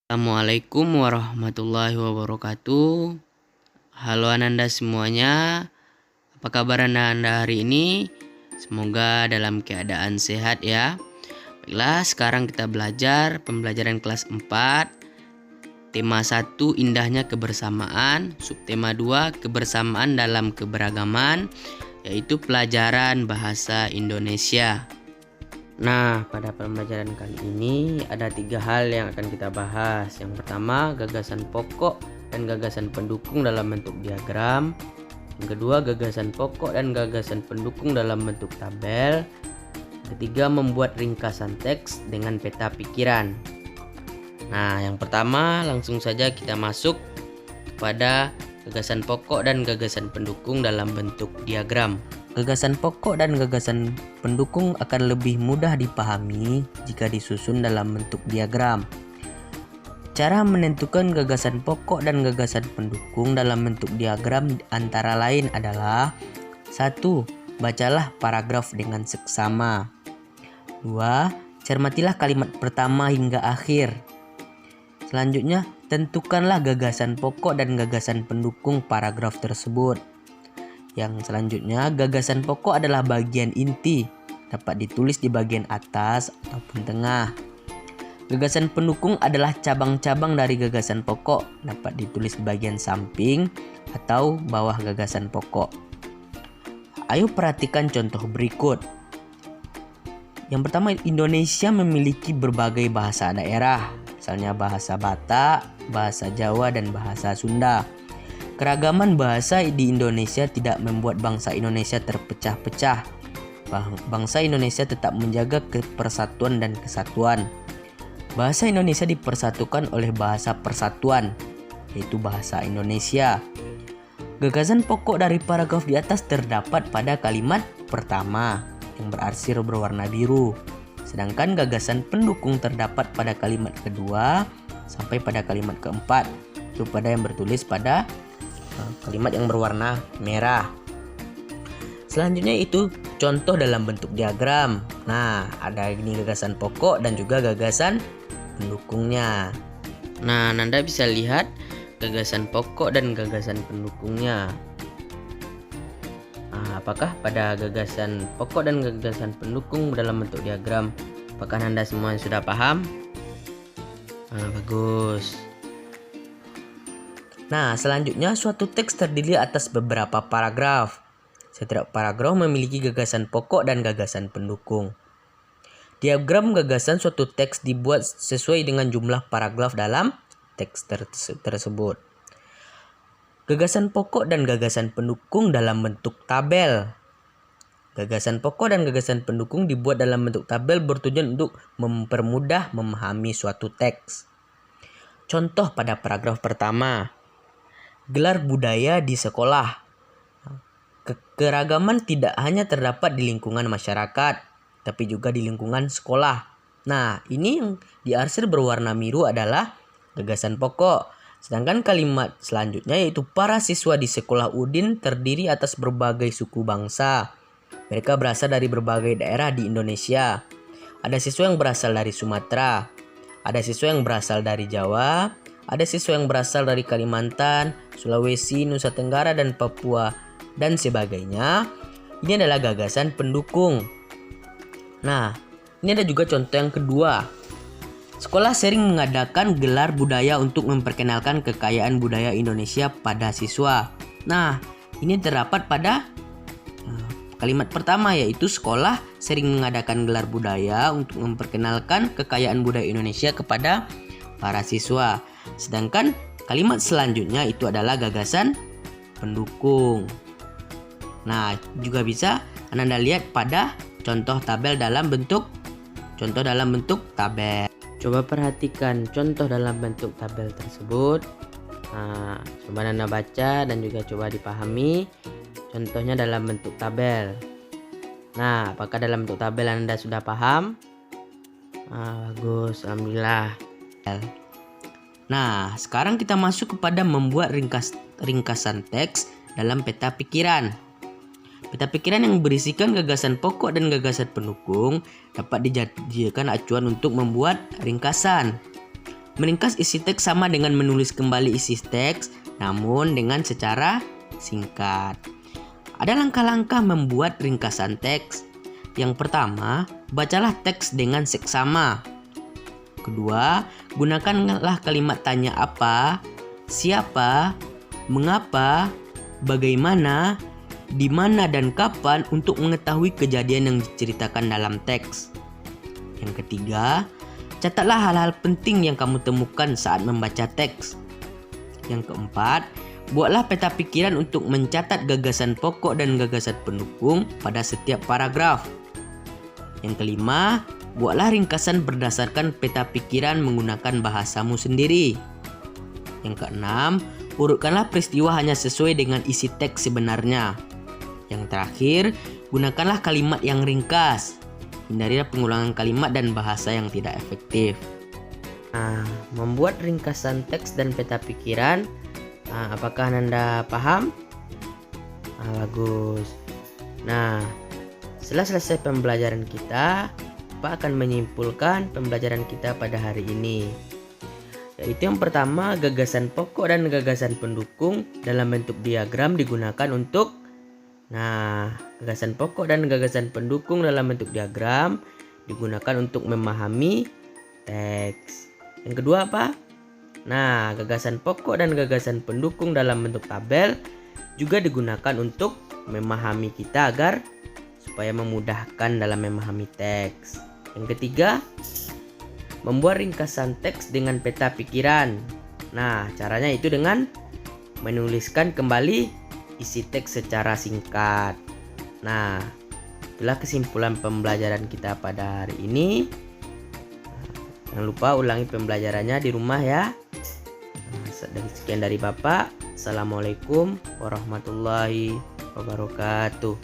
Assalamualaikum warahmatullahi wabarakatuh. Halo Ananda semuanya. Apa kabar Anda hari ini? Semoga dalam keadaan sehat ya. Baiklah, sekarang kita belajar pembelajaran kelas 4. Tema 1 indahnya kebersamaan, subtema 2 kebersamaan dalam keberagaman, yaitu pelajaran bahasa Indonesia. Nah, pada pembelajaran kali ini ada 3 hal yang akan kita bahas. Yang pertama, gagasan pokok dan gagasan pendukung dalam bentuk diagram. Yang kedua, gagasan pokok dan gagasan pendukung dalam bentuk tabel. Ketiga, membuat ringkasan teks dengan peta pikiran. Nah, yang pertama langsung saja kita masuk pada gagasan pokok dan gagasan pendukung dalam bentuk diagram. Gagasan pokok dan gagasan pendukung akan lebih mudah dipahami jika disusun dalam bentuk diagram. Cara menentukan gagasan pokok dan gagasan pendukung dalam bentuk diagram antara lain adalah 1. Bacalah paragraf dengan seksama. 2. Cermatilah kalimat pertama hingga akhir. Selanjutnya, tentukanlah gagasan pokok dan gagasan pendukung paragraf tersebut. Yang selanjutnya, gagasan pokok adalah bagian inti, dapat ditulis di bagian atas ataupun tengah. Gagasan pendukung adalah cabang-cabang dari gagasan pokok, dapat ditulis di bagian samping atau bawah gagasan pokok. Ayo perhatikan contoh berikut. Yang pertama, Indonesia memiliki berbagai bahasa daerah, misalnya bahasa Batak, bahasa Jawa, dan bahasa Sunda. Keragaman bahasa di Indonesia tidak membuat bangsa Indonesia terpecah-pecah. Bangsa Indonesia tetap menjaga persatuan dan kesatuan. Bahasa Indonesia dipersatukan oleh bahasa persatuan, yaitu bahasa Indonesia. Gagasan pokok dari paragraf di atas terdapat pada kalimat pertama yang berarsir berwarna biru. Sedangkan gagasan pendukung terdapat pada kalimat kedua sampai pada kalimat keempat. Itu pada yang bertulis pada kalimat yang berwarna merah. Selanjutnya itu contoh dalam bentuk diagram. Nah, ada ini gagasan pokok dan juga gagasan pendukungnya. Nah, Anda bisa lihat gagasan pokok dan gagasan pendukungnya. Nah, apakah pada gagasan pokok dan gagasan pendukung dalam bentuk diagram? Apakah Anda semua sudah paham? Nah, bagus. Nah, selanjutnya suatu teks terdiri atas beberapa paragraf. Setiap paragraf memiliki gagasan pokok dan gagasan pendukung. Diagram gagasan suatu teks dibuat sesuai dengan jumlah paragraf dalam teks tersebut. Gagasan pokok dan gagasan pendukung dalam bentuk tabel. Gagasan pokok dan gagasan pendukung dibuat dalam bentuk tabel bertujuan untuk mempermudah memahami suatu teks. Contoh pada paragraf pertama. Gelar budaya di sekolah. Keragaman tidak hanya terdapat di lingkungan masyarakat, tapi juga di lingkungan sekolah. Nah, ini yang diarsir berwarna biru adalah gagasan pokok. Sedangkan kalimat selanjutnya yaitu para siswa di sekolah Udin terdiri atas berbagai suku bangsa. Mereka berasal dari berbagai daerah di Indonesia. Ada siswa yang berasal dari Sumatera, ada siswa yang berasal dari Jawa, ada siswa yang berasal dari Kalimantan, Sulawesi, Nusa Tenggara, dan Papua, dan sebagainya. Ini adalah gagasan pendukung. Nah, ini ada juga contoh yang kedua. Sekolah sering mengadakan gelar budaya untuk memperkenalkan kekayaan budaya Indonesia pada siswa. Nah, ini terdapat pada kalimat pertama, yaitu sekolah sering mengadakan gelar budaya untuk memperkenalkan kekayaan budaya Indonesia kepada para siswa. Sedangkan kalimat selanjutnya itu adalah gagasan pendukung. Nah, juga bisa Anda lihat pada contoh dalam bentuk tabel. Coba perhatikan contoh dalam bentuk tabel tersebut. Nah, coba Anda baca dan juga coba dipahami contohnya dalam bentuk tabel. Nah, apakah dalam bentuk tabel Anda sudah paham? Bagus, alhamdulillah. Nah, sekarang kita masuk kepada membuat ringkasan teks dalam peta pikiran. Peta pikiran yang berisikan gagasan pokok dan gagasan pendukung dapat dijadikan acuan untuk membuat ringkasan. Meringkas isi teks sama dengan menulis kembali isi teks, namun dengan secara singkat. Ada langkah-langkah membuat ringkasan teks. Yang pertama, bacalah teks dengan seksama. Kedua, gunakanlah kalimat tanya apa, siapa, mengapa, bagaimana, di mana dan kapan untuk mengetahui kejadian yang diceritakan dalam teks. Yang ketiga, catatlah hal-hal penting yang kamu temukan saat membaca teks. Yang keempat, buatlah peta pikiran untuk mencatat gagasan pokok dan gagasan pendukung pada setiap paragraf. Yang kelima, buatlah ringkasan berdasarkan peta pikiran menggunakan bahasamu sendiri. Yang keenam, urutkanlah peristiwa hanya sesuai dengan isi teks sebenarnya. Yang terakhir, gunakanlah kalimat yang ringkas. Hindarilah pengulangan kalimat dan bahasa yang tidak efektif. Membuat ringkasan teks dan peta pikiran, apakah Anda paham? Bagus. Nah, setelah selesai pembelajaran kita, Pak akan menyimpulkan pembelajaran kita pada hari ini. Yaitu yang pertama, gagasan pokok dan gagasan pendukung dalam bentuk diagram digunakan untuk gagasan pokok dan gagasan pendukung dalam bentuk diagram digunakan untuk memahami teks. Yang kedua apa? Gagasan pokok dan gagasan pendukung dalam bentuk tabel juga digunakan untuk memahami kita agar supaya memudahkan dalam memahami teks. Yang ketiga, membuat ringkasan teks dengan peta pikiran. Caranya itu dengan menuliskan kembali isi teks secara singkat. Itulah kesimpulan pembelajaran kita pada hari ini. Jangan lupa ulangi pembelajarannya di rumah ya. Sekian dari Bapak. Assalamualaikum warahmatullahi wabarakatuh.